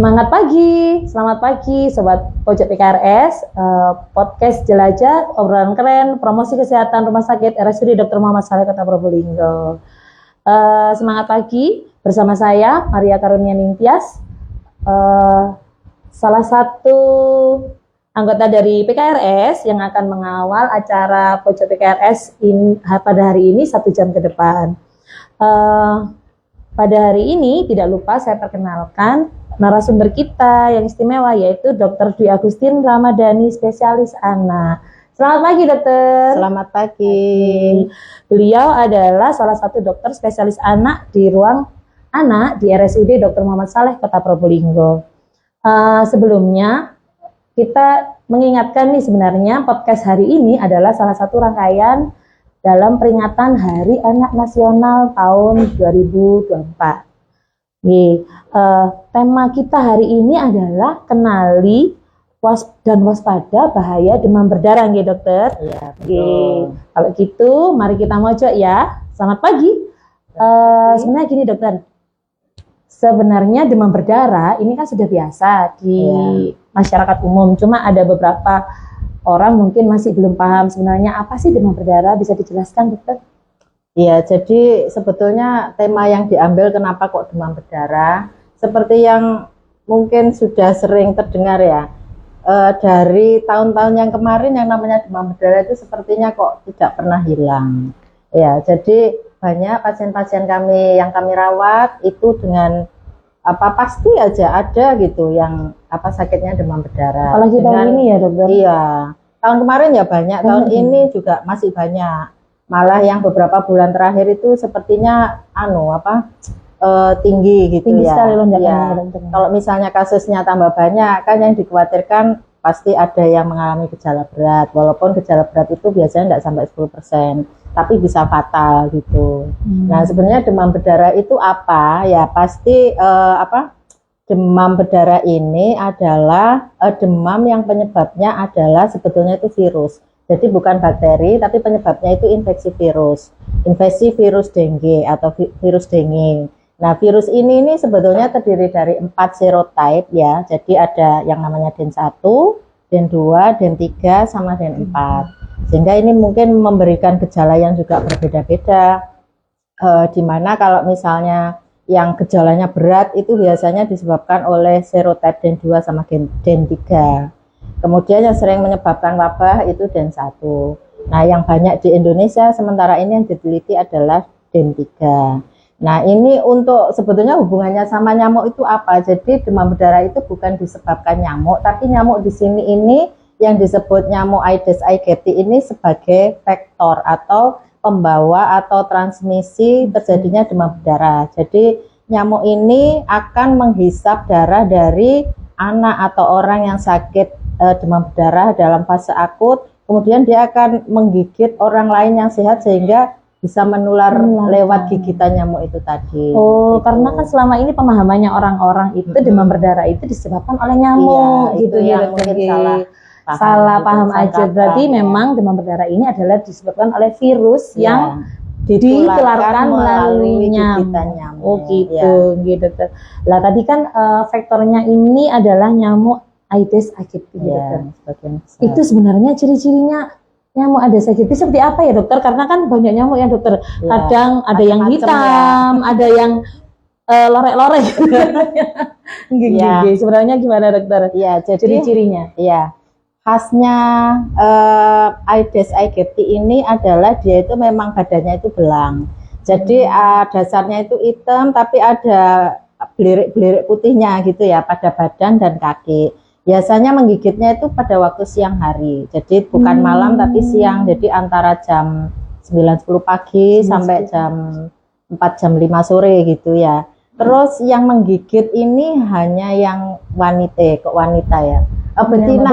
Selamat pagi Sobat Pojok PKRS, podcast jelajah, obrolan keren, promosi kesehatan rumah sakit RSUD Dr. Muhammad Saleh Kota Probolinggo. Semangat pagi bersama saya Maria Karunia Ningtyas, salah satu anggota dari PKRS yang akan mengawal acara Pojok PKRS pada hari ini 1 jam ke depan. Pada hari ini tidak lupa saya perkenalkan narasumber kita yang istimewa, yaitu Dr. Dwi Agustin Ramadhani, spesialis anak. Selamat pagi, dokter. Selamat pagi. Beliau adalah salah satu dokter spesialis anak di ruang anak di RSUD Dr. Muhammad Saleh Kota Probolinggo. Sebelumnya kita mengingatkan nih, sebenarnya podcast hari ini adalah salah satu rangkaian dalam peringatan Hari Anak Nasional tahun 2024. Tema kita hari ini adalah kenali dan waspada bahaya demam berdarah, nggih dokter. Iya, betul. Kalau gitu, mari kita mojok ya. Selamat pagi. Sebenarnya gini dokter, sebenarnya demam berdarah ini kan sudah biasa di masyarakat umum. Cuma ada beberapa orang mungkin masih belum paham sebenarnya apa sih demam berdarah. Bisa dijelaskan dokter? Iya, jadi sebetulnya tema yang diambil kenapa kok demam berdarah, seperti yang mungkin sudah sering terdengar ya, dari tahun-tahun yang kemarin yang namanya demam berdarah itu sepertinya kok tidak pernah hilang. Ya, jadi banyak pasien-pasien kami yang kami rawat itu dengan pasti aja ada gitu yang sakitnya demam berdarah. Apalagi tahun ini ya dokter? Iya, tahun kemarin ya banyak, tahun ini juga masih banyak. Malah yang beberapa bulan terakhir itu sepertinya tinggi gitu. Tinggi ya. Sekali lonjakannya. Ya. Kalau misalnya kasusnya tambah banyak, kan yang dikhawatirkan pasti ada yang mengalami gejala berat. Walaupun gejala berat itu biasanya tidak sampai 10%, tapi bisa fatal gitu. Nah, sebenarnya demam berdarah itu apa? Ya pasti demam berdarah ini adalah demam yang penyebabnya adalah sebetulnya itu virus. Jadi bukan bakteri, tapi penyebabnya itu infeksi virus dengue atau virus dengue. Nah, virus ini sebetulnya terdiri dari 4 serotype ya. Jadi ada yang namanya DEN1, DEN2, DEN3, sama DEN4. Sehingga ini mungkin memberikan gejala yang juga berbeda-beda. Dimana kalau misalnya yang gejalanya berat itu biasanya disebabkan oleh serotype DEN2 sama DEN3. Kemudian yang sering menyebabkan wabah itu DEN1. Nah, yang banyak di Indonesia sementara ini yang diteliti adalah DEN3. Nah, ini untuk sebetulnya hubungannya sama nyamuk itu apa? Jadi demam berdarah itu bukan disebabkan nyamuk, tapi nyamuk di sini ini yang disebut nyamuk Aedes aegypti ini sebagai vektor atau pembawa atau transmisi terjadinya demam berdarah. Jadi nyamuk ini akan menghisap darah dari anak atau orang yang sakit demam berdarah dalam fase akut, kemudian dia akan menggigit orang lain yang sehat sehingga bisa menular lewat gigitan nyamuk itu tadi. Oh, gitu. Karena kan selama ini pemahamannya orang-orang itu demam berdarah itu disebabkan oleh nyamuk, iya, gitu itu ya. Yang mungkin salah paham aja. Berarti memang demam berdarah ini adalah disebabkan oleh virus yang ditularkan melalui nyamuk. Oh gitu, gitu. Lah tadi kan faktornya ini adalah nyamuk Aedes aegypti, itu sebenarnya ciri-cirinya nyamuk Aedes aegypti seperti apa ya dokter? Karena kan banyak nyamuk ya dokter. Kadang ada yang hitam, ada yang lorek-lorek. Sebenarnya gimana dokter? Ya, jadi ciri-cirinya. Ya, khasnya Aedes aegypti ini adalah dia itu memang badannya itu belang. Jadi dasarnya itu hitam, tapi ada belirik-belirik putihnya gitu ya pada badan dan kaki. Biasanya menggigitnya itu pada waktu siang hari, jadi bukan malam tapi siang, jadi antara jam 9-10 pagi sampai jam 4 jam 5 sore gitu ya. Terus yang menggigit ini hanya yang wanita ya, betina.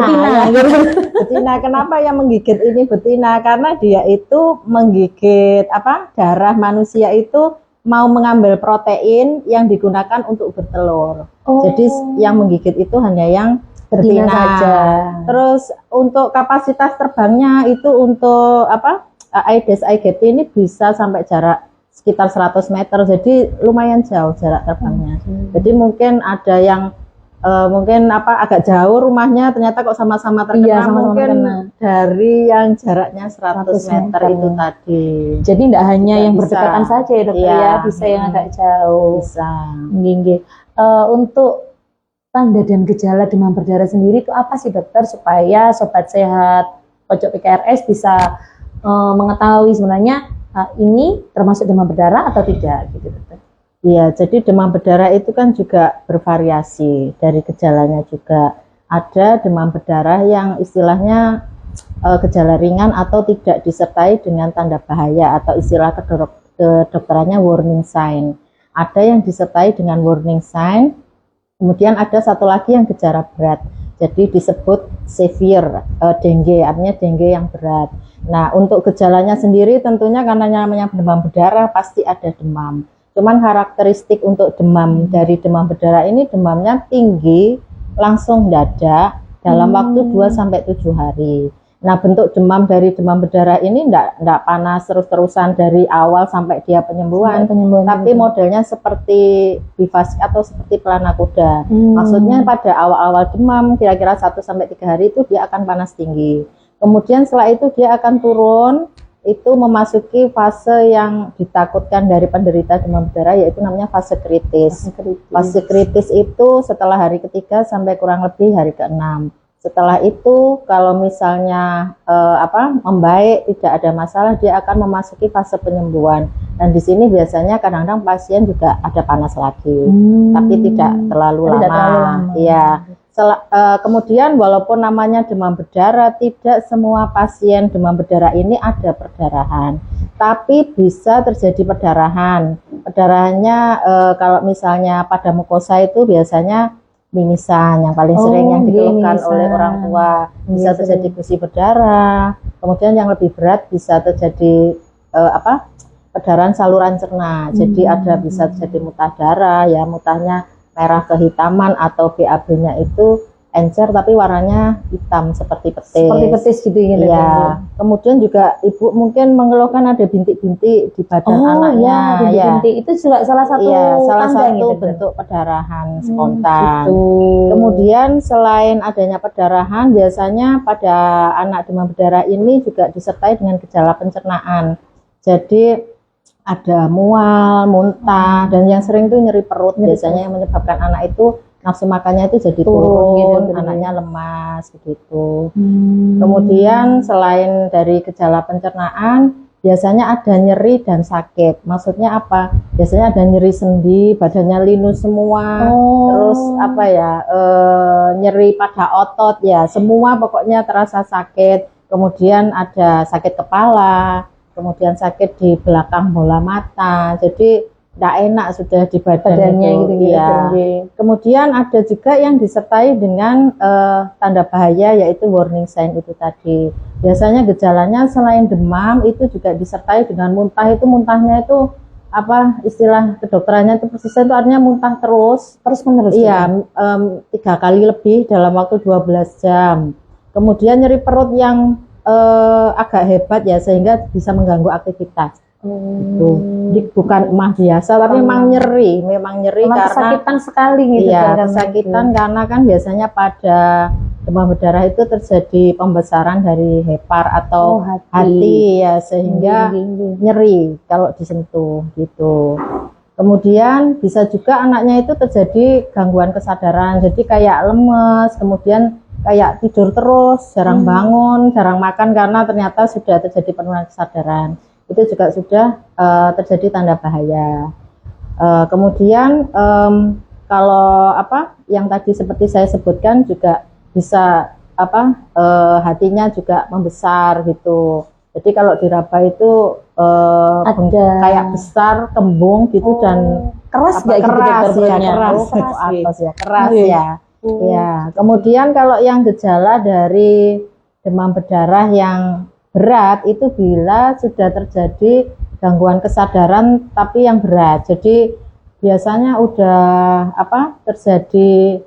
Betina. Kenapa yang menggigit ini betina? Karena dia itu menggigit darah manusia itu mau mengambil protein yang digunakan untuk bertelur. Jadi yang menggigit itu hanya yang betina saja. Terus untuk kapasitas terbangnya itu untuk Aedes aegypti ini bisa sampai jarak sekitar 100 meter, jadi lumayan jauh jarak terbangnya. Jadi mungkin ada yang mungkin agak jauh rumahnya, ternyata kok sama-sama terkena. Iya, sama-sama mungkin terkena. dari yang jaraknya 100 meter itu tadi. Jadi tidak hanya Tidak yang bisa. berdekatan saja ya dokter Iya. ya, bisa yang agak jauh. Bisa. Nggih. Untuk tanda dan gejala demam berdarah sendiri itu apa sih dokter, supaya sobat sehat pojok PKRS bisa mengetahui sebenarnya ini termasuk demam berdarah atau tidak gitu dokter? Iya, jadi demam berdarah itu kan juga bervariasi dari gejalanya juga. Ada demam berdarah yang istilahnya gejala ringan atau tidak disertai dengan tanda bahaya, atau istilah kedokterannya warning sign. Ada yang disertai dengan warning sign, kemudian ada satu lagi yang gejala berat. Jadi disebut severe dengue, artinya dengue yang berat. Nah, untuk gejalanya sendiri tentunya karena namanya demam berdarah pasti ada demam. Cuman karakteristik untuk demam dari demam berdarah ini, demamnya tinggi, langsung mendadak dalam waktu 2-7 hari. Nah, bentuk demam dari demam berdarah ini enggak panas terus-terusan dari awal sampai dia penyembuhan, tapi modelnya seperti bivasik atau seperti pelana kuda. Maksudnya pada awal-awal demam, kira-kira 1-3 hari itu dia akan panas tinggi. Kemudian setelah itu dia akan turun, itu memasuki fase yang ditakutkan dari penderita demam berdarah, yaitu namanya fase kritis. Fase kritis itu setelah hari ketiga sampai kurang lebih hari ke-6. Setelah itu kalau misalnya membaik, tidak ada masalah, dia akan memasuki fase penyembuhan. Dan di sini biasanya kadang-kadang pasien juga ada panas lagi, tapi tidak terlalu lama. Iya. Kemudian walaupun namanya demam berdarah, tidak semua pasien demam berdarah ini ada perdarahan, tapi bisa terjadi perdarahan. Perdarahannya kalau misalnya pada mukosa itu biasanya mimisan yang paling sering yang dikeluhkan oleh orang tua. Bisa terjadi gusi berdarah. Kemudian yang lebih berat bisa terjadi perdarahan saluran cerna. Jadi bisa terjadi muntah darah, ya muntahnya merah kehitaman, atau BAB-nya itu encer tapi warnanya hitam seperti petis. Seperti petis gitu ya. Kemudian juga ibu mungkin mengeluhkan ada bintik-bintik di badan anaknya. Bintik-bintik itu juga salah satu bentuk perdarahan spontan. Kemudian selain adanya perdarahan, biasanya pada anak demam berdarah ini juga disertai dengan gejala pencernaan. Jadi ada mual, muntah, dan yang sering itu nyeri perut. Biasanya yang menyebabkan anak itu nafsu makannya itu jadi turun, anaknya lemas begitu. Kemudian selain dari gejala pencernaan, biasanya ada nyeri dan sakit. Maksudnya apa? Biasanya ada nyeri sendi, badannya linu semua, terus nyeri pada otot, ya semua pokoknya terasa sakit. Kemudian ada sakit kepala, kemudian sakit di belakang bola mata, jadi tidak enak sudah di badannya gitu ya. Kemudian ada juga yang disertai dengan tanda bahaya, yaitu warning sign itu tadi. Biasanya gejalanya selain demam itu juga disertai dengan muntah. Itu muntahnya itu istilah kedokterannya itu persisnya itu artinya muntah terus menerus. Iya, 3 kali lebih dalam waktu 12 jam. Kemudian nyeri perut yang agak hebat ya, sehingga bisa mengganggu aktivitas. Jadi bukan emah biasa, tapi memang nyeri karena kesakitan sekali gitu. Iya, kesakitan karena kan biasanya pada demam berdarah itu terjadi pembesaran dari hepar atau hati ya, sehingga nyeri kalau disentuh gitu. Kemudian bisa juga anaknya itu terjadi gangguan kesadaran, jadi kayak lemes, kemudian kayak tidur terus, jarang bangun, jarang makan karena ternyata sudah terjadi penurunan kesadaran. Itu juga sudah terjadi tanda bahaya. Kemudian kalau yang tadi seperti saya sebutkan juga bisa hatinya juga membesar gitu. Jadi kalau diraba itu kayak besar, kembung gitu, dan keras ya. Ya, kemudian kalau yang gejala dari demam berdarah yang berat itu bila sudah terjadi gangguan kesadaran tapi yang berat. Jadi biasanya udah terjadi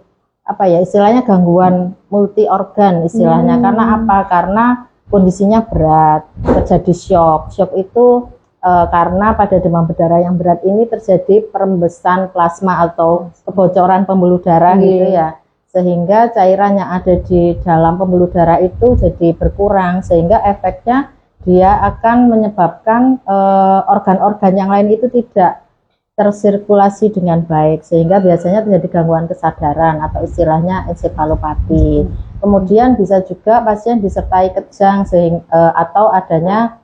istilahnya gangguan multi organ istilahnya. Karena apa? Karena kondisinya berat, terjadi shock. Shock itu karena pada demam berdarah yang berat ini terjadi perembesan plasma atau kebocoran pembuluh darah gitu ya. sehingga cairan yang ada di dalam pembuluh darah itu jadi berkurang, sehingga efeknya dia akan menyebabkan organ-organ yang lain itu tidak tersirkulasi dengan baik, sehingga biasanya terjadi gangguan kesadaran atau istilahnya ensefalopati. Kemudian bisa juga pasien disertai kejang atau adanya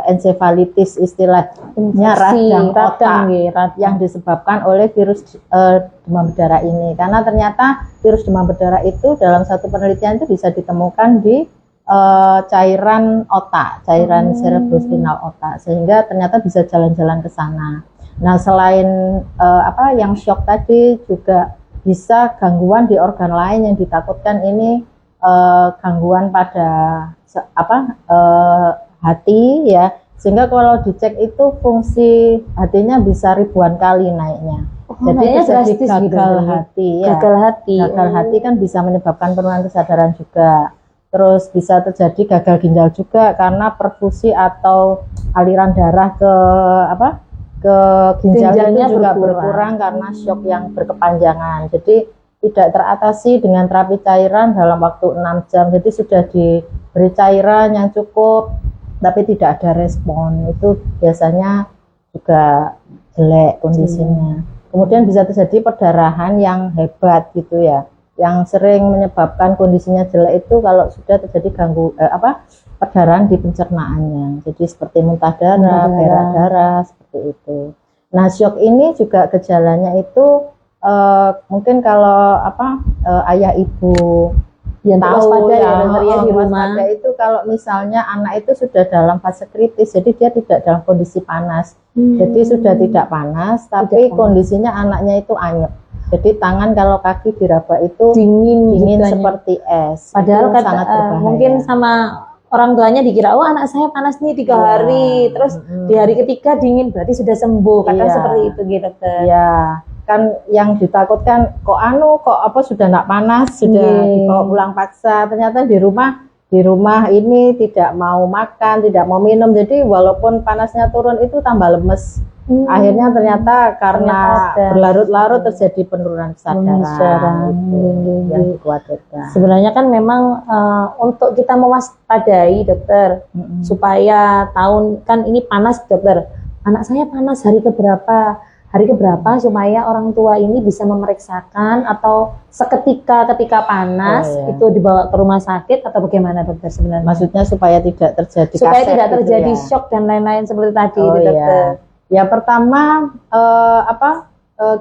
ensefalitis, istilahnya radang otak yang disebabkan oleh virus demam berdarah ini. Karena ternyata virus demam berdarah itu dalam satu penelitian itu bisa ditemukan di cairan otak, cairan cerebrospinal otak, sehingga ternyata bisa jalan-jalan ke sana. Nah, selain yang shock tadi, juga bisa gangguan di organ lain yang ditakutkan ini gangguan pada hati ya, sehingga kalau dicek itu fungsi hatinya bisa ribuan kali naiknya. Jadi terjadi gagal hati ya. Gagal hati kan bisa menyebabkan penurunan kesadaran juga. Terus bisa terjadi gagal ginjal juga karena perfusi atau aliran darah ke ginjalnya itu juga berkurang karena shock yang berkepanjangan. Jadi tidak teratasi dengan terapi cairan dalam waktu 6 jam. Jadi sudah diberi cairan yang cukup tapi tidak ada respon, itu biasanya juga jelek kondisinya. Kemudian bisa terjadi perdarahan yang hebat gitu ya. Yang sering menyebabkan kondisinya jelek itu kalau sudah terjadi perdarahan di pencernaannya. Jadi seperti muntah darah, berak darah, seperti itu. Nah, shock ini juga gejalanya itu mungkin kalau ayah ibu yang tahu ya di rumah itu, kalau misalnya anak itu sudah dalam fase kritis, jadi dia tidak dalam kondisi panas. Jadi sudah tidak panas, tapi kondisinya anaknya itu anyep. Jadi tangan kalau kaki diraba itu dingin seperti es. Padahal kan sangat berbahaya. Mungkin sama orang tuanya dikira, oh anak saya panas nih 3 hari, terus di hari ketiga dingin, berarti sudah sembuh. Kadang seperti itu gitu, dokter. Iya, kan yang ditakutkan kok sudah enggak panas, sudah dibawa pulang paksa, ternyata di rumah ini tidak mau makan, tidak mau minum. Jadi walaupun panasnya turun itu tambah lemes. Akhirnya ternyata karena berlarut-larut terjadi penurunan kesadaran. Yang dikhawatirkan. Sebenarnya kan memang untuk kita mewaspadai, dokter, supaya tahun kan ini panas, dokter. Anak saya panas hari keberapa supaya orang tua ini bisa memeriksakan, atau seketika ketika panas itu dibawa ke rumah sakit atau bagaimana, dokter sebenarnya? Maksudnya supaya tidak terjadi shock dan lain-lain seperti tadi, dokter. Ya, pertama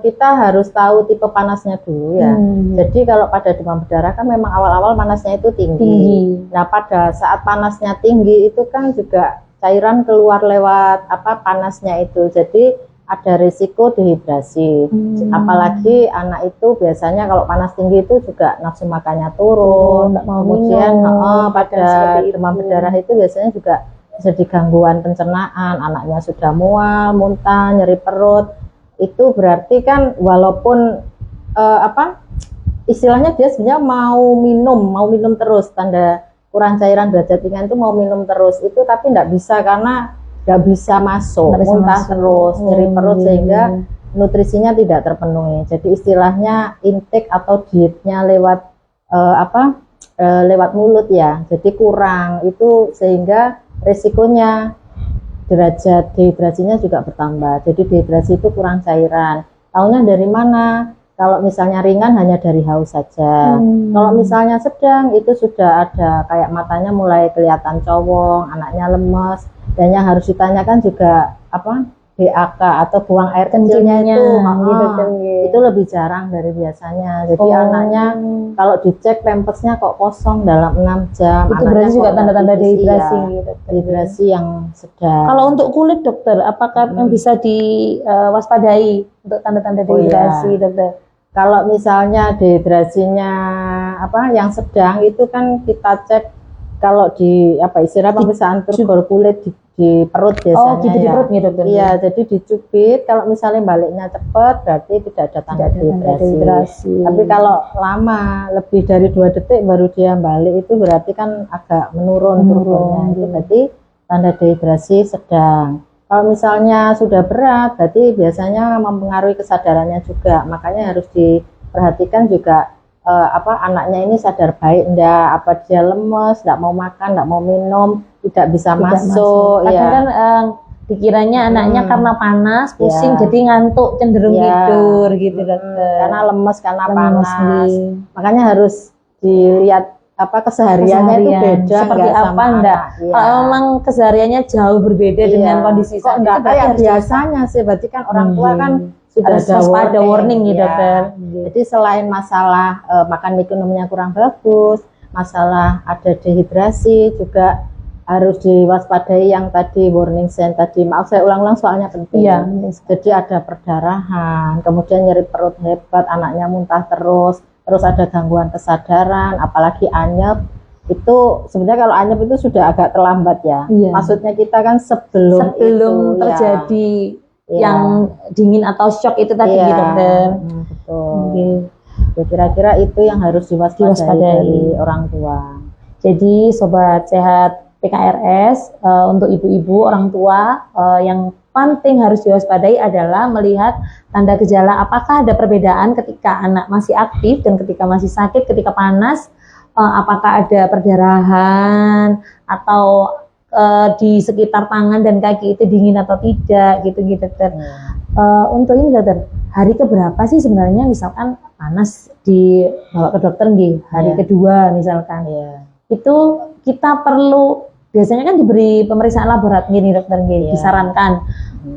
kita harus tahu tipe panasnya dulu ya. Jadi kalau pada demam berdarah kan memang awal-awal panasnya itu tinggi. Nah, pada saat panasnya tinggi itu kan juga cairan keluar lewat panasnya itu. Jadi ada risiko dehidrasi. Apalagi anak itu biasanya kalau panas tinggi itu juga nafsu makannya turun. Kemudian pada demam berdarah itu biasanya juga jadi gangguan pencernaan, anaknya sudah mual, muntah, nyeri perut. Itu berarti kan walaupun istilahnya dia sebenarnya mau minum terus, tanda kurang cairan derajat ringan itu mau minum terus itu, tapi tidak bisa karena nggak bisa masuk, muntah terus, nyeri perut, sehingga nutrisinya tidak terpenuhi. Jadi istilahnya intake atau dietnya lewat lewat mulut ya, jadi kurang itu, sehingga resikonya derajat dehidrasinya juga bertambah. Jadi dehidrasi itu kurang cairan. Tahunya dari mana? Kalau misalnya ringan hanya dari haus saja. Kalau misalnya sedang itu sudah ada kayak matanya mulai kelihatan cowong, anaknya lemes, dan yang harus ditanyakan juga BAK atau buang air kecilnya itu lebih jarang dari biasanya. Jadi anaknya kalau dicek pampasnya kok kosong dalam 6 jam. Itu berarti juga tanda-tanda dehidrasi. Dehidrasi yang sedang. Kalau untuk kulit, dokter, apakah yang bisa diwaspadai untuk tanda-tanda dehidrasi, dokter? Kalau misalnya dehidrasinya yang sedang itu kan kita cek kalau di istilah pemeriksaan turgor kulit di perut biasanya. Di perut nih, dokter. Iya, jadi dicubit. Kalau misalnya baliknya cepat berarti tidak ada tanda dehidrasi. Tapi kalau lama, lebih dari 2 detik baru dia balik, itu berarti kan agak menurun turunnya. Itu berarti tanda dehidrasi sedang. Kalau misalnya sudah berat, berarti biasanya mempengaruhi kesadarannya juga. Makanya harus diperhatikan juga anaknya ini sadar baik enggak, apa dia lemes, enggak mau makan, enggak mau minum, tidak bisa masuk. Kadang kan dikiranya anaknya karena panas, pusing, jadi ngantuk, cenderung tidur gitu dokter. Karena lemes, karena panas. Makanya harus dilihat kesehariannya itu beda seperti apa enggak. Kalau memang kesehariannya jauh berbeda dengan kondisi kok enggak kayak biasanya sih, berarti kan orang tua kan sudah ada warning ya dokter. Jadi selain masalah makan minumnya kurang bagus, masalah ada dehidrasi, juga harus diwaspadai yang tadi warning sign tadi. Maaf saya ulang-ulang soalnya penting. Jadi ada perdarahan, kemudian nyeri perut hebat, anaknya muntah terus ada gangguan kesadaran, apalagi anyep. Itu sebenarnya kalau anyep itu sudah agak terlambat ya. Maksudnya kita kan sebelum itu, terjadi yang dingin atau shock itu tadi dokter. Betul. Ya, kira-kira itu yang harus diwaspadai dari orang tua. Jadi sobat sehat PKRS, untuk ibu-ibu orang tua yang penting harus diwaspadai adalah melihat tanda gejala apakah ada perbedaan ketika anak masih aktif dan ketika masih sakit, ketika panas, apakah ada perdarahan atau di sekitar tangan dan kaki itu dingin atau tidak gitu dokter. Untuk ini dokter, hari keberapa sih sebenarnya misalkan panas dibawa ke dokter di hari kedua misalkan, itu kita perlu biasanya kan diberi pemeriksaan laborat gini dokter, disarankan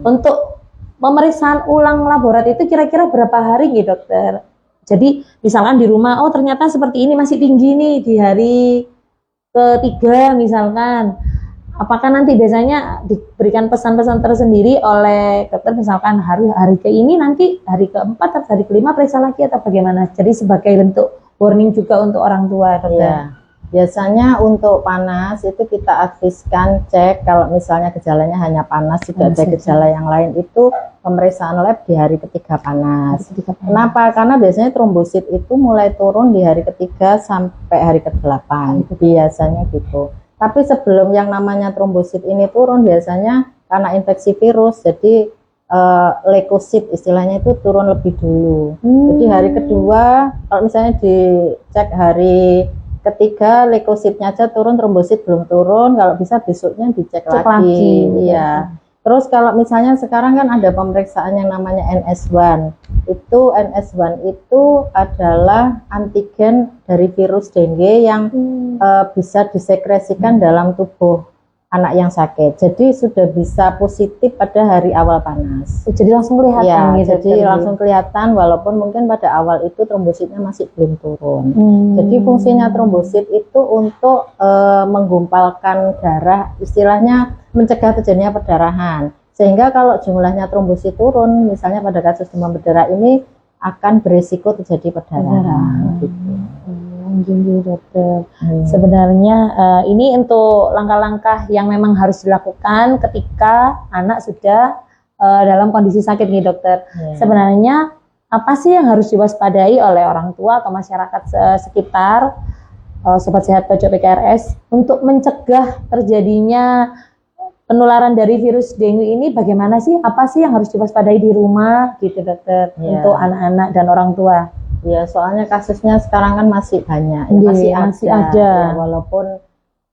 untuk pemeriksaan ulang laborat itu kira-kira berapa hari gitu dokter. Jadi misalkan di rumah, oh ternyata seperti ini masih tinggi nih di hari ketiga misalkan, apakah nanti biasanya diberikan pesan-pesan tersendiri oleh dokter, misalkan hari ke ini, nanti hari keempat atau hari kelima periksa lagi atau bagaimana? Jadi sebagai bentuk warning juga untuk orang tua dokter. Biasanya untuk panas itu kita adviskan cek, kalau misalnya gejalanya hanya panas, tidak ada gejala yang lain, itu pemeriksaan lab di hari ketiga panas. Kenapa? Karena biasanya trombosit itu mulai turun di hari ketiga sampai hari ke-8 biasanya gitu. Tapi sebelum yang namanya trombosit ini turun, biasanya karena infeksi virus, jadi leukosit istilahnya itu turun lebih dulu. Jadi hari kedua, kalau misalnya dicek hari ketiga leukositnya aja turun, trombosit belum turun, kalau bisa besoknya dicek lagi. Terus kalau misalnya sekarang kan ada pemeriksaan yang namanya NS1. NS1 itu adalah antigen dari virus dengue yang bisa disekresikan dalam tubuh anak yang sakit. Jadi sudah bisa positif pada hari awal panas. Jadi langsung kelihatan jadi langsung kelihatan, walaupun mungkin pada awal itu trombositnya masih belum turun. Jadi fungsinya trombosit itu untuk menggumpalkan darah, istilahnya mencegah terjadinya perdarahan. Sehingga kalau jumlahnya trombosit turun, misalnya pada kasus demam berdarah ini akan berisiko terjadi perdarahan. Dokter. Sebenarnya ini untuk langkah-langkah yang memang harus dilakukan ketika anak sudah dalam kondisi sakit nih dokter. Sebenarnya apa sih yang harus diwaspadai oleh orang tua atau masyarakat sekitar sobat sehat pojok PKRS untuk mencegah terjadinya penularan dari virus dengue ini? Bagaimana sih? Apa sih yang harus diwaspadai di rumah gitu dokter untuk anak-anak dan orang tua? Soalnya kasusnya sekarang kan masih banyak, masih ada. Walaupun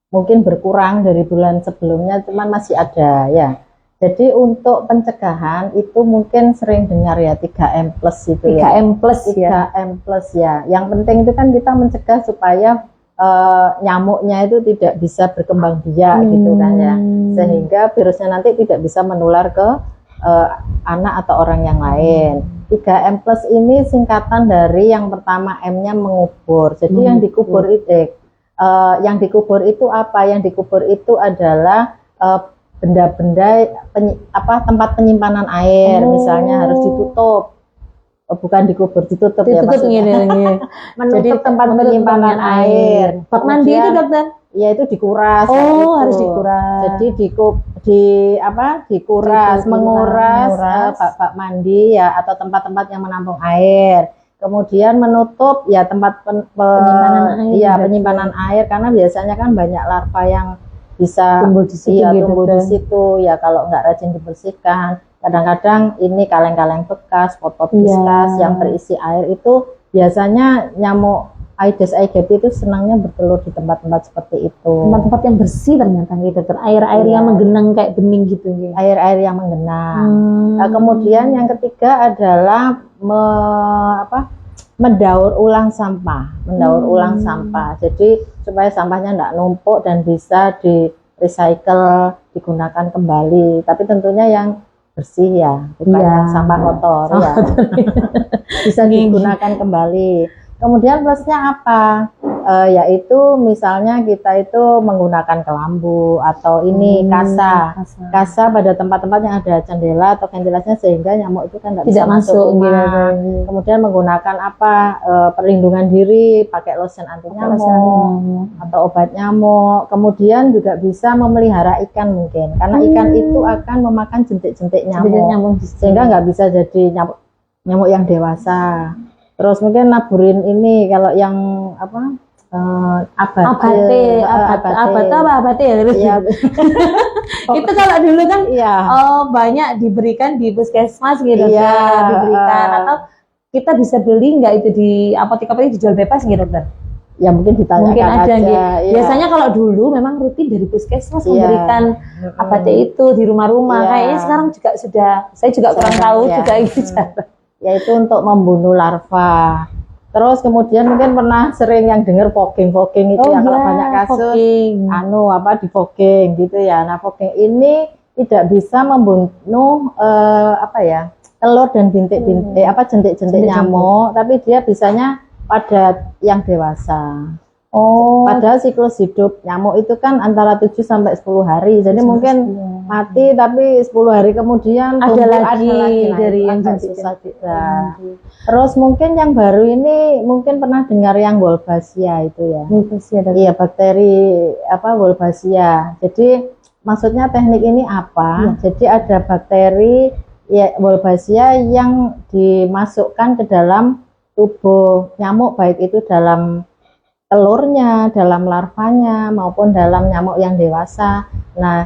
mungkin berkurang dari bulan sebelumnya, cuman masih ada ya. Jadi untuk pencegahan itu mungkin sering dengar ya 3M plus itu 3M plus 3M plus ya. Yang penting itu kan kita mencegah supaya nyamuknya itu tidak bisa berkembang biak gitu kan ya, sehingga virusnya nanti tidak bisa menular ke anak atau orang yang lain. 3M plus ini singkatan dari yang pertama M-nya mengubur. Jadi yang dikubur itu apa? Yang dikubur itu adalah benda-benda tempat penyimpanan air, misalnya harus ditutup. Bukan dikubur, ditutup ya maksudnya. Menutup tempat penyimpanan air. Bak mandi itu dokter? Ya itu dikuras. Harus dikuras. Jadi dikuras, menguras bak mandi ya, atau tempat-tempat yang menampung air. Kemudian menutup ya tempat penyimpanan air, karena biasanya kan banyak larva yang bisa tumbuh di situ ya, kalau nggak rajin dibersihkan. Kadang-kadang ini kaleng-kaleng bekas, pot-pot bekas yang terisi air itu biasanya nyamuk Aedes aegypti itu senangnya bertelur di tempat-tempat seperti itu. Tempat-tempat yang bersih ternyata gitu, dokter. Air-air Iya. yang menggenang kayak bening gitu gitu. Air-air yang menggenang. Nah, kemudian yang ketiga adalah mendaur ulang sampah. Mendaur ulang sampah. Jadi supaya sampahnya tidak numpuk dan bisa di recycle, digunakan kembali. Tapi tentunya yang bersih ya, bukan Iya. yang sampah kotor ya. Bisa digunakan kembali. Kemudian plusnya apa? Yaitu misalnya kita itu menggunakan kelambu atau ini kasa pada tempat-tempat yang ada jendela atau ventilasinya sehingga nyamuk itu kan tidak bisa masuk rumah. Kemudian menggunakan perlindungan diri, pakai lotion anti nyamuk atau obat nyamuk. Kemudian juga bisa memelihara ikan mungkin, karena ikan itu akan memakan jentik-jentik nyamuk sehingga nggak bisa jadi nyamuk yang dewasa. Terus mungkin naburin ini kalau yang abate ya. Itu kalau dulu kan banyak diberikan di puskesmas gitu diberikan atau kita bisa beli nggak itu di apotek-apotek dijual bebas gitu dokter? Ya mungkin ditanyakan mungkin ada aja. Ya. Biasanya kalau dulu memang rutin dari puskesmas memberikan abate itu di rumah-rumah. Kayaknya sekarang juga saya juga kurang tahu juga itu cara. Yaitu untuk membunuh larva. Terus kemudian mungkin pernah sering yang dengar fogging itu kalau banyak kasus di fogging gitu ya. Nah, fogging ini tidak bisa membunuh telur dan bintik-bintik jentik-jentik nyamuk, tapi dia bisanya pada yang dewasa. Padahal siklus hidup nyamuk itu kan antara 7 sampai 10 hari. Jadi mungkin mati tapi 10 hari kemudian ada lagi dari yang susah juga. Terus mungkin yang baru ini mungkin pernah dengar yang Wolbachia itu ya. Iya, bakteri Wolbachia. Jadi maksudnya teknik ini apa? Jadi ada bakteri Wolbachia yang dimasukkan ke dalam tubuh nyamuk, baik itu dalam telurnya, dalam larvanya maupun dalam nyamuk yang dewasa. Nah,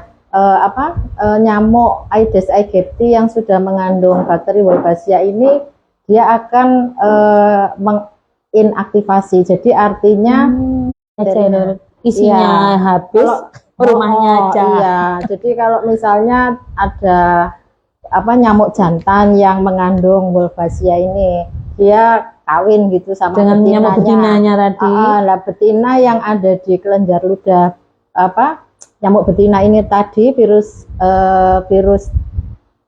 nyamuk Aedes aegypti yang sudah mengandung bakteri Wolbachia ini dia akan menginaktivasi. Jadi artinya isinya habis, rumahnya aja. Iya. Jadi kalau misalnya ada nyamuk jantan yang mengandung Wolbachia ini, dia kawin gitu sama dengan nyamuk betinanya tadi. Betina yang ada di kelenjar ludah nyamuk betina ini tadi virus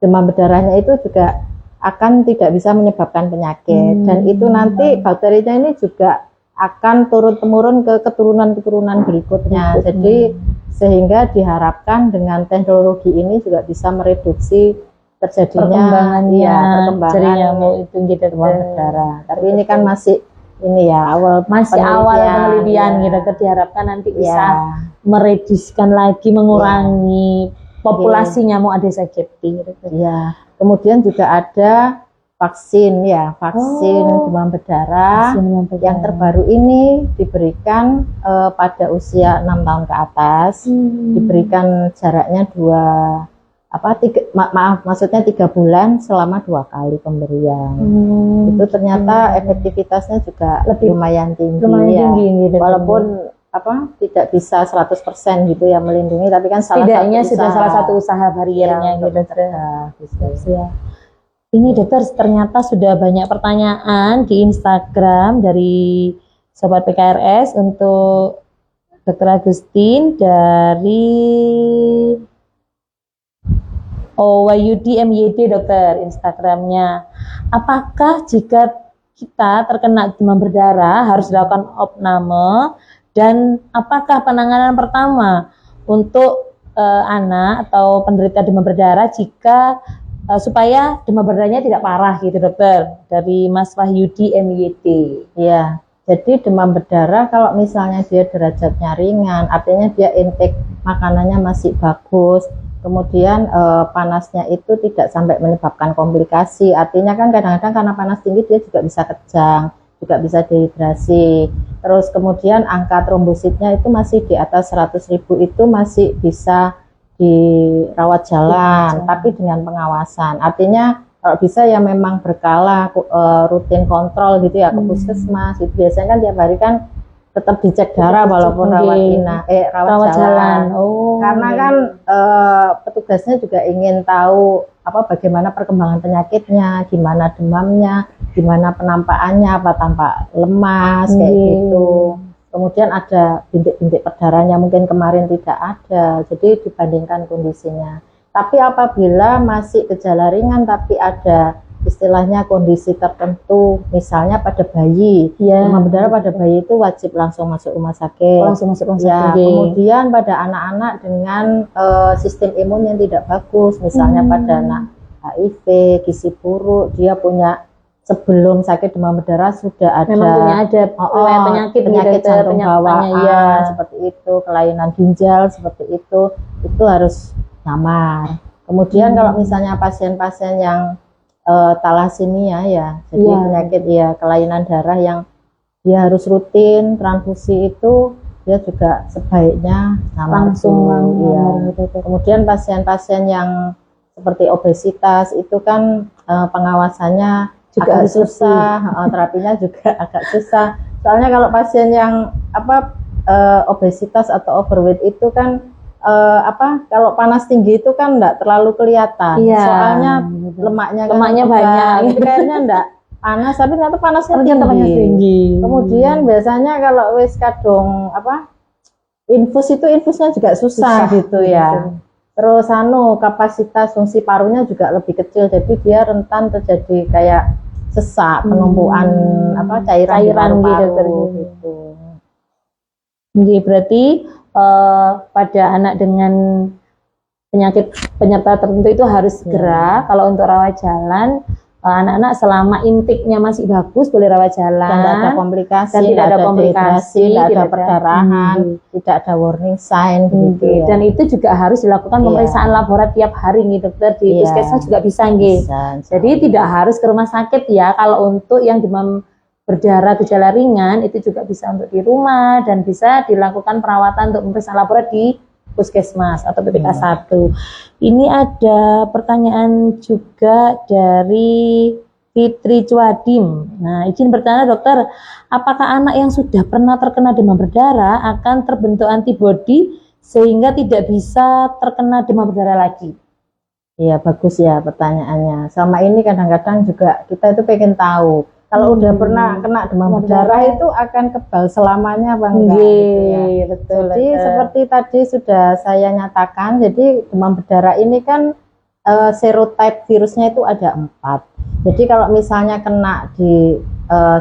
demam berdarahnya itu juga akan tidak bisa menyebabkan penyakit dan itu nanti bakterinya ini juga akan turun-temurun ke keturunan-keturunan berikutnya. Jadi sehingga diharapkan dengan teknologi ini juga bisa mereduksi terjadinya perkembangan nyamuk itu gitu demam berdarah. Tapi ini kan masih awal penelitian gitu. Diharapkan nanti bisa mereduksikan lagi, mengurangi populasi nyamuk Aedes aegypti. Iya. Kemudian juga ada vaksin demam berdarah. Yang terbaru ini diberikan pada usia 6 tahun ke atas. Diberikan jaraknya 3 bulan selama 2 kali pemberian. Itu ternyata efektivitasnya juga lumayan tinggi. Gitu. Walaupun tidak bisa 100% gitu ya melindungi, tapi kan setidaknya sudah salah satu usaha bariernya gitu. Ya. Ini dokter ternyata sudah banyak pertanyaan di Instagram dari Sobat PKRS untuk Dr. Agustin dari Wayudi MYD dokter Instagramnya. Apakah jika kita terkena demam berdarah harus dilakukan opname dan apakah penanganan pertama untuk anak atau penderita demam berdarah jika supaya demam berdarahnya tidak parah gitu dokter, dari Mas Wahyudi MYD. Ya, jadi demam berdarah kalau misalnya dia derajatnya ringan, artinya dia intake makanannya masih bagus. Kemudian panasnya itu tidak sampai menyebabkan komplikasi. Artinya kan kadang-kadang karena panas tinggi dia juga bisa kejang, juga bisa dehidrasi. Terus kemudian angka trombositnya itu masih di atas 100.000 itu masih bisa dirawat jalan, tapi dengan pengawasan. Artinya Kalau bisa ya memang berkala rutin kontrol gitu ya ke puskesmas. Itu biasanya kan tiap hari kan tetap dicek darah walaupun rawat jalan. Karena kan petugasnya juga ingin tahu bagaimana perkembangan penyakitnya, gimana demamnya, gimana penampakannya, apa tampak lemas kayak gitu. Kemudian ada bintik-bintik perdarahannya mungkin kemarin tidak ada, jadi dibandingkan kondisinya. Tapi apabila masih gejala ringan tapi ada istilahnya kondisi tertentu, misalnya pada bayi, demam berdarah pada bayi itu wajib langsung masuk rumah sakit. Kemudian pada anak-anak dengan sistem imun yang tidak bagus, misalnya pada anak HIV, gizi buruk, dia punya sebelum sakit demam berdarah sudah ada penyakit jantung bawaan seperti itu, kelainan ginjal seperti itu harus nyamar. Kemudian kalau misalnya pasien-pasien yang talasemia ya, jadi penyakit kelainan darah yang dia harus rutin transfusi itu, dia juga sebaiknya langsung. Kemudian pasien-pasien yang seperti obesitas itu kan pengawasannya juga susah, terapinya juga agak susah. Soalnya kalau pasien yang obesitas atau overweight itu kan kalau panas tinggi itu kan enggak terlalu kelihatan. Soalnya lemaknya banyak. Jadi kayaknya enggak panas, tapi ternyata panasnya tinggi. Kemudian biasanya kalau wis kadung infusnya juga susah gitu ya. Terus kapasitas fungsi parunya juga lebih kecil, jadi dia rentan terjadi kayak sesak, penumpukan cairan di paru-paru gitu. Jadi berarti pada anak dengan penyakit penyerta tertentu itu harus segera. Kalau untuk rawat jalan, anak-anak selama intiknya masih bagus boleh rawat jalan, dan tidak ada komplikasi, tidak ada tidak ada perdarahan, tidak ada warning sign gitu ya. Dan itu juga harus dilakukan pemeriksaan laboratorium tiap hari nih dokter, di puskesmas juga bisa nggih. Jadi tidak harus ke rumah sakit ya. Kalau untuk yang demam berdarah gejala ringan itu juga bisa untuk di rumah dan bisa dilakukan perawatan untuk pemeriksaan laboratorium di puskesmas atau PPK 1. Ini ada pertanyaan juga dari Fitri Cuadim. Nah, izin bertanya dokter, apakah anak yang sudah pernah terkena demam berdarah akan terbentuk antibodi sehingga tidak bisa terkena demam berdarah lagi? Iya, bagus ya pertanyaannya. Sama ini kadang-kadang juga kita itu pengen tahu. Kalau udah pernah kena demam berdarah itu akan kebal selamanya apa enggak gitu ya. Betul, jadi seperti tadi sudah saya nyatakan, jadi demam berdarah ini kan serotype virusnya itu ada 4. Jadi kalau misalnya kena di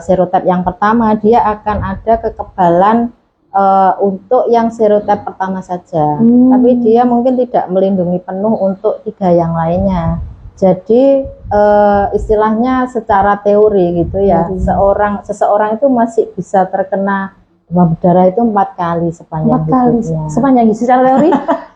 serotype yang pertama, dia akan ada kekebalan untuk yang serotype pertama saja. Tapi dia mungkin tidak melindungi penuh untuk 3 yang lainnya. Jadi istilahnya secara teori gitu ya, seseorang itu masih bisa terkena demam berdarah itu 4 kali sepanjang hidupnya. Sepanjang hidup secara teori?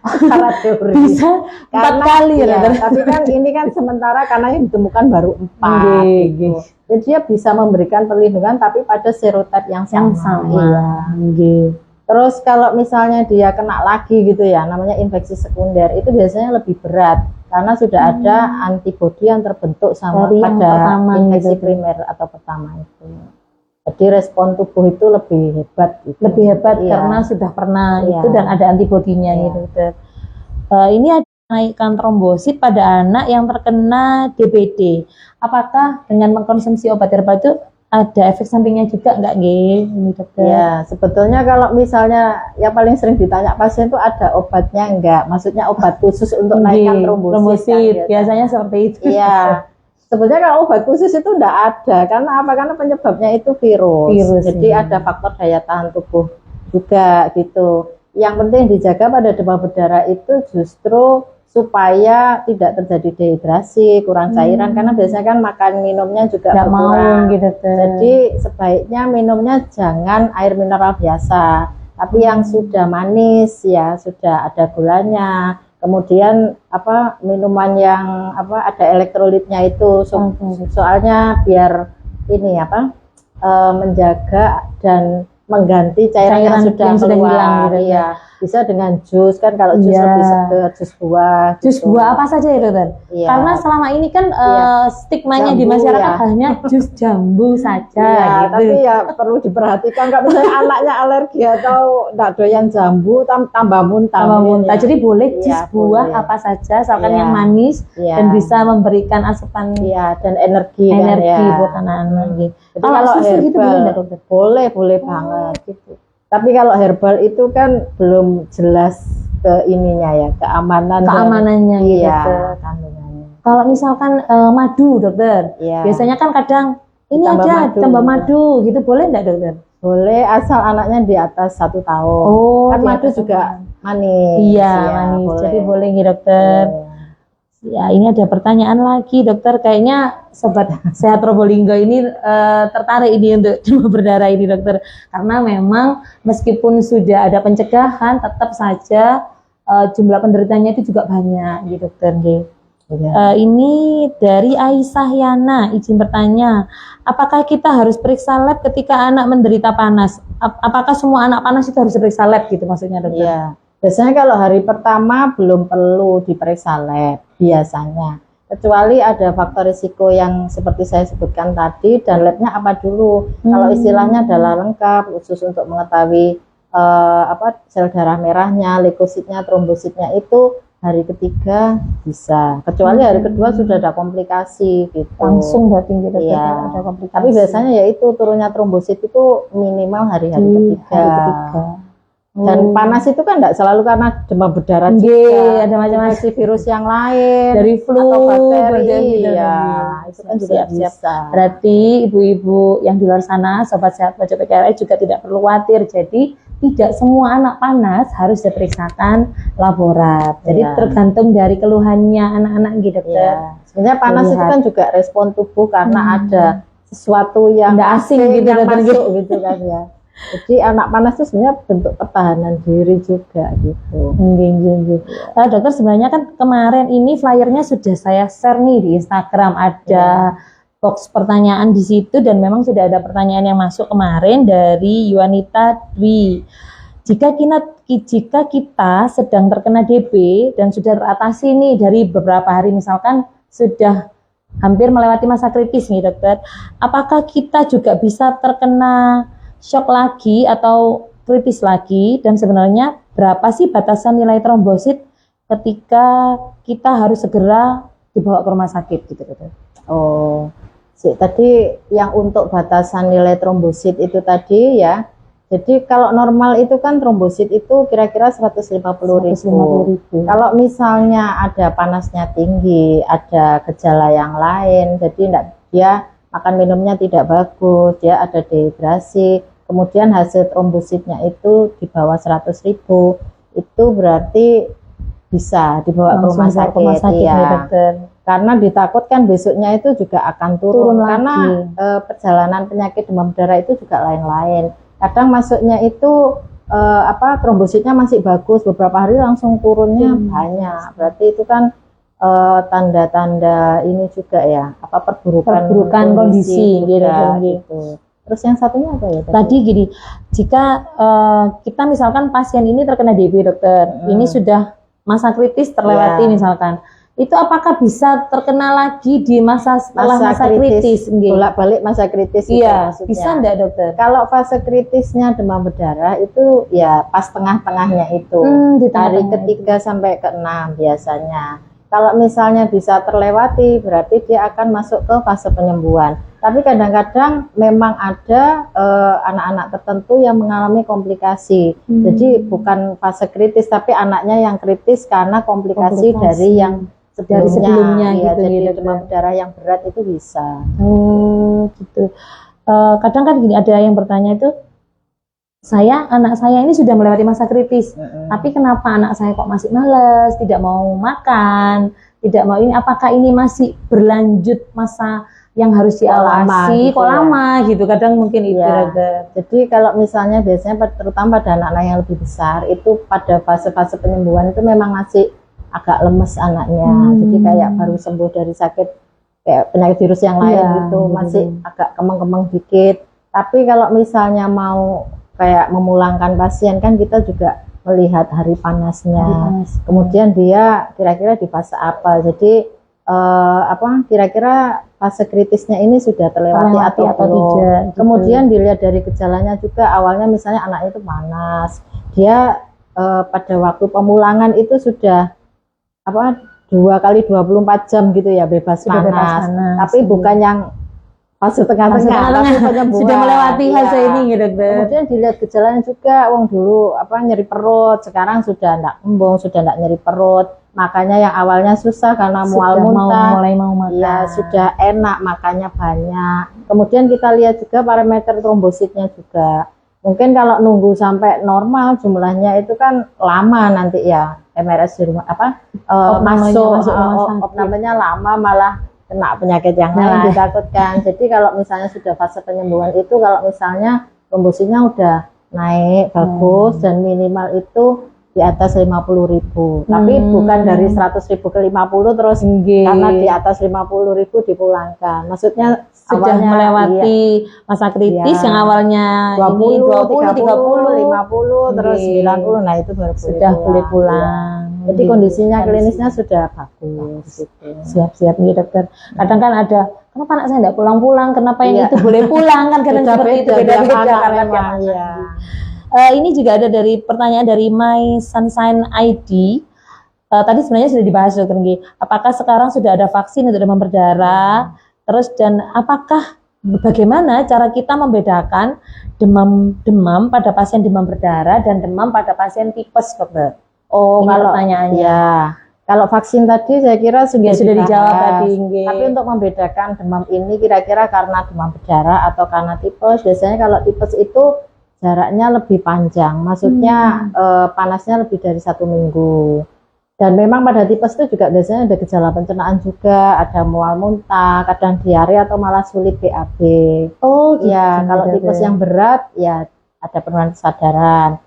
Secara teori Bisa 4 kali ya. Tapi kan ini kan sementara karena yang ditemukan baru 4 gitu. Jadi dia bisa memberikan perlindungan tapi pada serotype yang sama. Terus kalau misalnya dia kena lagi gitu ya, namanya infeksi sekunder, itu biasanya lebih berat karena sudah ada antibodi yang terbentuk sama pada infeksi primer atau pertama itu. Jadi respon tubuh itu lebih hebat gitu. Lebih hebat karena sudah pernah itu dan ada antibodinya gitu. Ini ada naikkan trombosit pada anak yang terkena DBD. Apakah dengan mengkonsumsi obat herbal itu ada efek sampingnya juga enggak ini dokter? Ya, sebetulnya kalau misalnya yang paling sering ditanya pasien itu ada obatnya enggak? Maksudnya obat khusus untuk naikkan trombosit kan, biasanya seperti itu. Iya. Sebetulnya kalau obat khusus itu enggak ada. Karena apa? Karena penyebabnya itu virus. Jadi ada faktor daya tahan tubuh juga gitu. Yang penting dijaga pada demam berdarah itu justru supaya tidak terjadi dehidrasi, kurang cairan, karena biasanya kan makan minumnya juga berkurang gitu. Jadi sebaiknya minumnya jangan air mineral biasa, tapi yang sudah manis ya, sudah ada gulanya. Kemudian minuman yang ada elektrolitnya itu, soalnya biar ini menjaga dan mengganti cairan yang sudah keluar, hilang gitu ya. Bisa dengan jus kan, kalau jus lebih seger, jus buah. Jus gitu. buah apa saja ya dokter? Iya. Karena selama ini kan stigmanya di Jambu, masyarakat ya. hanya jus jambu saja Iya, gitu. tapi ya perlu diperhatikan kalau misalnya anaknya alergi atau enggak doyan jambu, tambah muntah. Tambah muntah. Ya. Jadi boleh jus Iya, buah boleh. apa saja, asalkan Iya. yang manis Iya. dan bisa memberikan asupan Iya, dan energi kan, ya. buat anak-anak gitu. Jadi Kalau kalau susu herbal gitu boleh nggak dokter? boleh banget gitu. Tapi kalau herbal itu kan belum jelas ke ininya ya, Keamanannya gitu. Iya, kandungannya. Kalau misalkan madu dokter, Iya. biasanya kan kadang ini Tambah ada madu, tambah gitu. madu gitu, boleh nggak dokter? Boleh asal anaknya di atas 1 tahun. Oh, Kan di madu atas juga 1 tahun. manis. Iya, ya, manis. boleh. Jadi boleh nih dokter. Ya, ini ada pertanyaan lagi dokter. Kayaknya sobat sehat Probolinggo ini tertarik ini untuk demam berdarah ini dokter. Karena memang meskipun sudah ada pencegahan, tetap saja jumlah penderitanya itu juga banyak gitu dokter. Iya. Ini dari Aisyah Yana, izin bertanya, apakah kita harus periksa lab ketika anak menderita panas? Apakah semua anak panas itu harus periksa lab gitu maksudnya dokter? Iya. Biasanya kalau hari pertama belum perlu diperiksa lab biasanya. Kecuali ada faktor risiko yang seperti saya sebutkan tadi, dan labnya apa dulu. Kalau istilahnya adalah lengkap khusus untuk mengetahui sel darah merahnya, leukositnya, trombositnya itu hari ketiga bisa. Kecuali hari kedua sudah ada komplikasi gitu. Langsung berarti gitu Iya. ada komplikasi. Tapi biasanya ya itu turunnya trombosit itu minimal hari-hari ketiga. Hari ketiga. Dan panas itu kan enggak selalu karena demam berdarah Nggih, juga. ada macam-macam Infeksi virus yang lain dari flu atau bakteri. gitu, Iya, itu kan juga siap-siap. bisa. Berarti ibu-ibu yang di luar sana, sobat sehat Pojok PKRI juga tidak perlu khawatir. Jadi tidak semua anak panas harus diperiksakan laborat. Jadi Iya. tergantung dari keluhannya anak-anak gitu dokter. Iya. Sebenarnya panas itu Lihat. kan juga respon tubuh karena ada sesuatu yang Nggak asing gitu, yang dokter, masuk gitu kan ya. Jadi anak panas itu sebenarnya bentuk pertahanan diri juga gitu. Dokter, sebenarnya kan kemarin ini flyernya sudah saya share nih di Instagram, ada box pertanyaan di situ dan memang sudah ada pertanyaan yang masuk kemarin dari Yuanita Dwi. Jika kita sedang terkena DB dan sudah teratasi nih dari beberapa hari, misalkan sudah hampir melewati masa kritis nih dokter, apakah kita juga bisa terkena shock lagi atau kritis lagi, dan sebenarnya berapa sih batasan nilai trombosit ketika kita harus segera dibawa ke rumah sakit gitu dokter? Oh, tadi yang untuk batasan nilai trombosit itu tadi ya. Jadi kalau normal itu kan trombosit itu kira-kira 150.000. Kalau misalnya ada panasnya tinggi, ada gejala yang lain, jadi dia makan minumnya tidak bagus, dia ada dehidrasi, kemudian hasil trombositnya itu di bawah 100.000, itu berarti bisa dibawa ke rumah sakit, ya. dokter. Karena ditakutkan besoknya itu juga akan turun karena perjalanan penyakit demam berdarah itu juga lain-lain. Kadang masuknya itu trombositnya masih bagus, beberapa hari langsung turunnya banyak. Berarti itu kan tanda-tanda ini juga ya, perburukan kondisi juga, gitu. Terus yang satunya apa ya tadi gini, jika kita misalkan pasien ini terkena DB dokter, ini sudah masa kritis terlewati misalkan, itu apakah bisa terkena lagi di masa kritis? Bolak-balik masa kritis itu maksudnya. Bisa enggak dokter? Kalau fase kritisnya demam berdarah itu ya pas tengah-tengahnya itu, hari ketiga sampai ke-6 biasanya. Kalau misalnya bisa terlewati, berarti dia akan masuk ke fase penyembuhan. Tapi kadang-kadang memang ada anak-anak tertentu yang mengalami komplikasi. Jadi bukan fase kritis, tapi anaknya yang kritis karena komplikasi dari yang sebelumnya gitu, jadi demam berdarah yang berat itu bisa. Gitu. Kadang kan gini, ada yang bertanya itu, anak saya ini sudah melewati masa kritis, tapi kenapa anak saya kok masih malas, tidak mau makan, tidak mau ini, apakah ini masih berlanjut masa yang harus diawasi kok lama gitu, kadang mungkin itu. Jadi kalau misalnya biasanya terutama pada anak-anak yang lebih besar itu pada fase-fase penyembuhan itu memang masih agak lemes anaknya, jadi kayak baru sembuh dari sakit kayak penyakit virus yang lain gitu, masih agak kemeng-kemeng dikit. Tapi kalau misalnya mau kayak memulangkan pasien kan kita juga melihat hari panasnya. Kemudian dia kira-kira di fase apa. Jadi kira-kira fase kritisnya ini sudah terlewati atau belum. tidak, gitu. Kemudian dilihat dari gejalanya juga, awalnya misalnya anaknya itu panas, dia pada waktu pemulangan itu sudah 2 kali 24 jam gitu ya bebas panas. Tapi bukan yang fase tengah-tengah, tapi penyembuhan. Sudah melewati fase ini gitu, dokter. Kemudian dilihat gejalanya juga, dulu nyeri perut, sekarang sudah enggak kembung, sudah enggak nyeri perut. Makanya yang awalnya susah karena mual muntah, mulai mau makan. Ya sudah enak, makannya banyak. Kemudian kita lihat juga parameter trombositnya juga. Mungkin kalau nunggu sampai normal jumlahnya itu kan lama nanti ya. MRS di rumah masuk namanya lama, malah kena penyakit yang lain ditakutkan. Jadi kalau misalnya sudah fase penyembuhan itu, kalau misalnya trombositnya udah naik bagus dan minimal itu di atas 50.000, tapi bukan dari 100.000 ke 50 terus karena di atas 50.000 dipulangkan. Maksudnya sudah melewati masa kritis yang awalnya 20, 30, 50, terus 90, nah itu baru sudah boleh pulang. Jadi kondisinya klinisnya sudah bagus. Siap-siap nih dokter. Kadang kan ada, kenapa anak saya tidak pulang-pulang? Kenapa yang itu boleh pulang? Kan kadang seperti itu beda-beda karena ini juga ada dari pertanyaan dari My Sunshine ID. Tadi sebenarnya sudah dibahas dokter Nggih. Apakah sekarang sudah ada vaksin untuk demam berdarah? Terus dan bagaimana cara kita membedakan demam pada pasien demam berdarah dan demam pada pasien tipes, dokter? Ini kalau pertanyaannya. Ya, kalau vaksin tadi saya kira sudah dijawab tadi. Tapi untuk membedakan demam ini kira-kira karena demam berdarah atau karena tipes, biasanya kalau tipes itu jaraknya lebih panjang, maksudnya panasnya lebih dari 1 minggu. Dan memang pada tipes itu juga biasanya ada gejala pencernaan juga, ada mual muntah, kadang diare atau malah sulit BAB. Gitu. Ya, kalau tipes yang berat ya ada penurunan kesadaran.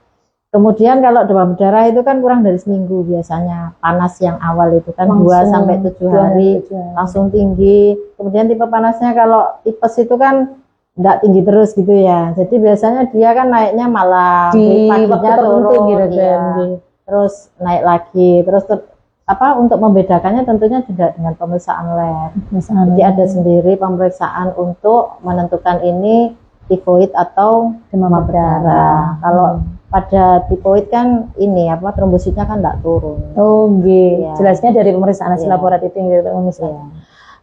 Kemudian kalau demam berdarah itu kan kurang dari seminggu biasanya. Panas yang awal itu kan 2 sampai 7 hari langsung tinggi. Kemudian tipe panasnya kalau tipes itu kan enggak tinggi terus gitu ya. Jadi biasanya dia kan naiknya malah di paginya turun gitu ya. Terus naik lagi. Terus untuk membedakannya tentunya juga dengan pemeriksaan lab. Jadi ada sendiri pemeriksaan untuk menentukan ini tifoid atau demam berdarah. Kalau pada tifoid kan ini trombositnya kan enggak turun. Ya. Jelasnya dari pemeriksaan hasil laboratorium gitu misalnya.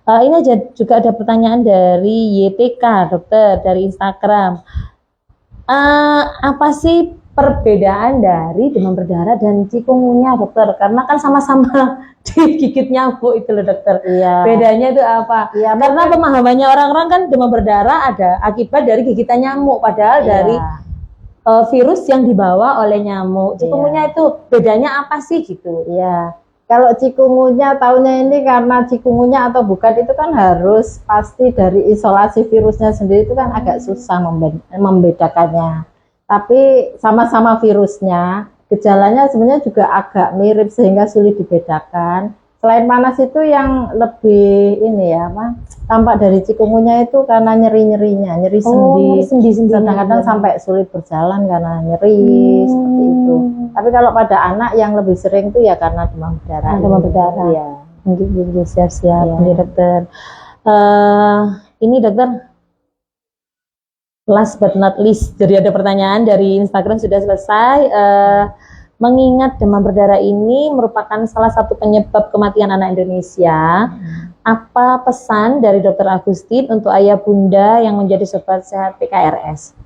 Ini juga ada pertanyaan dari YTK dokter dari Instagram. Apa sih perbedaan dari demam berdarah dan cikungunya dokter? Karena kan sama-sama digigit nyamuk itu loh dokter. Bedanya itu apa? Karena pemahamannya orang-orang kan demam berdarah ada akibat dari gigitan nyamuk, padahal dari virus yang dibawa oleh nyamuk. Cikungunya itu bedanya apa sih gitu? Kalau cikungunya taunya ini karena cikungunya atau bukan itu kan harus pasti dari isolasi virusnya sendiri, itu kan agak susah membedakannya. Tapi sama-sama virusnya, gejalanya sebenarnya juga agak mirip sehingga sulit dibedakan. Selain panas itu yang lebih tampak dari cikungunya itu karena nyeri-nyerinya, nyeri sendi. Kadang-kadang sampai sulit berjalan karena nyeri seperti itu. Tapi kalau pada anak yang lebih sering itu ya karena demam berdarah. Demam berdarah. Iya. Siap-siap dokter. Ini dokter, last but not least, jadi ada pertanyaan dari Instagram sudah selesai. Mengingat demam berdarah ini merupakan salah satu penyebab kematian anak Indonesia, apa pesan dari Dr. Agustin untuk ayah bunda yang menjadi sobat sehat PKRS?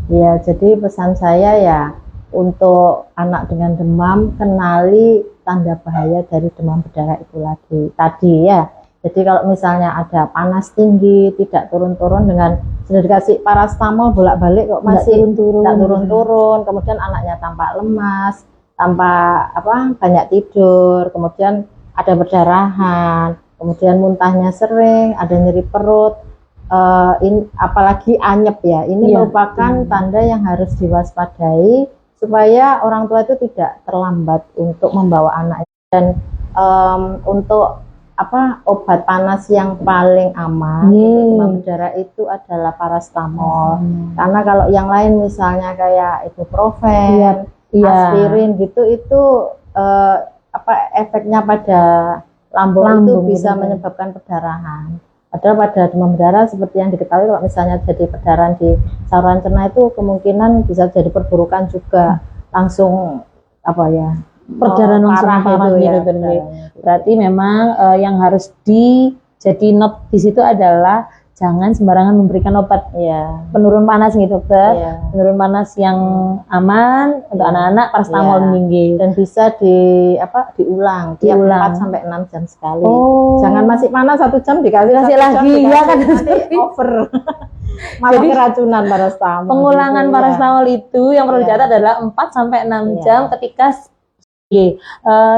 Ya, jadi pesan saya ya untuk anak dengan demam, kenali tanda bahaya dari demam berdarah itu lagi. Tadi ya, jadi kalau misalnya ada panas tinggi, tidak turun-turun dengan sudah dikasih parastamol bolak-balik kok masih tidak turun-turun, kemudian anaknya tampak lemas, tampak banyak tidur, kemudian ada perdarahan, kemudian muntahnya sering, ada nyeri perut, apalagi anyep ya, ini merupakan tanda yang harus diwaspadai supaya orang tua itu tidak terlambat untuk membawa anak. Dan untuk obat panas yang paling aman untuk demam berdarah itu adalah parastamol. Karena kalau yang lain misalnya kayak ibuprofen, aspirin gitu itu efeknya pada lambung itu bisa menyebabkan perdarahan. Padahal pada demam berdarah seperti yang diketahui kalau misalnya jadi perdarahan di saluran cerna itu kemungkinan bisa jadi perburukan juga, langsung perdarahan langsung parah gitu. Berarti memang yang harus jadi note di situ adalah jangan sembarangan memberikan obat penurun panas gitu dokter. Penurun panas yang aman untuk anak-anak, paracetamol tinggi. Dan bisa diulang tiap 4 sampai 6 jam sekali. Jangan masih panas 1 jam dikasih lagi ya kan, nanti over. Malah keracunan paracetamol. Pengulangan paracetamol itu yang perlu dicatat adalah 4 sampai 6 jam ketika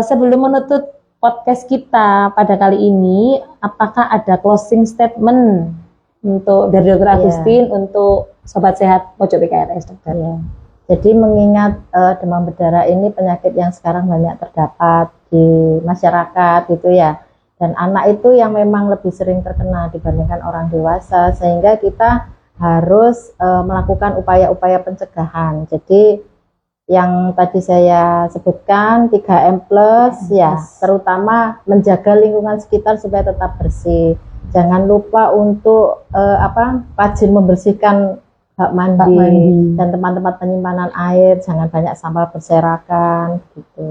sebelum menutup podcast kita pada kali ini, apakah ada closing statement untuk dari Dokter Agustin untuk Sobat Sehat Pojok PKRS, dokter? Jadi mengingat demam berdarah ini penyakit yang sekarang banyak terdapat di masyarakat gitu ya, dan anak itu yang memang lebih sering terkena dibandingkan orang dewasa, sehingga kita harus melakukan upaya-upaya pencegahan. Jadi yang tadi saya sebutkan 3M+, terutama menjaga lingkungan sekitar supaya tetap bersih. Jangan lupa untuk rajin membersihkan bak mandi dan tempat-tempat penyimpanan air, jangan banyak sampah berserakan gitu.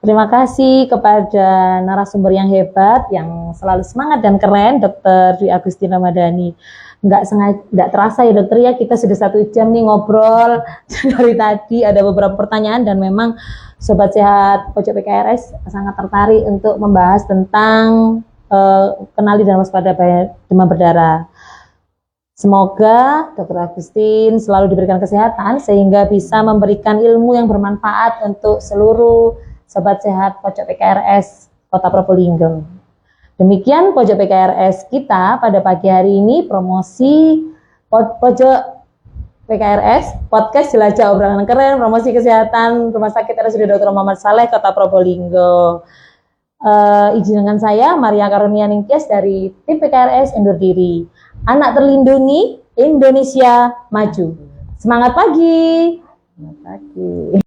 Terima kasih kepada narasumber yang hebat, yang selalu semangat dan keren, Dokter Dwi Agustin Ramadhani. Nggak terasa ya dokter ya, kita sudah 1 jam nih ngobrol dari tadi, ada beberapa pertanyaan dan memang Sobat Sehat Pojok PKRS sangat tertarik untuk membahas tentang kenali dan waspada demam berdarah. Semoga Dokter Agustin selalu diberikan kesehatan sehingga bisa memberikan ilmu yang bermanfaat untuk seluruh Sobat Sehat Pojok PKRS Kota Probolinggo. Demikian Pojok PKRS kita pada pagi hari ini, promosi Pojok PKRS, podcast jelajah obrolan keren, promosi kesehatan Rumah Sakit RSUD Dr. Muhammad Saleh Kota Probolinggo. Izinkan saya Maria Karunia Ningtyas dari tim PKRS undur diri. Anak terlindungi, Indonesia maju. Semangat pagi. Semangat pagi.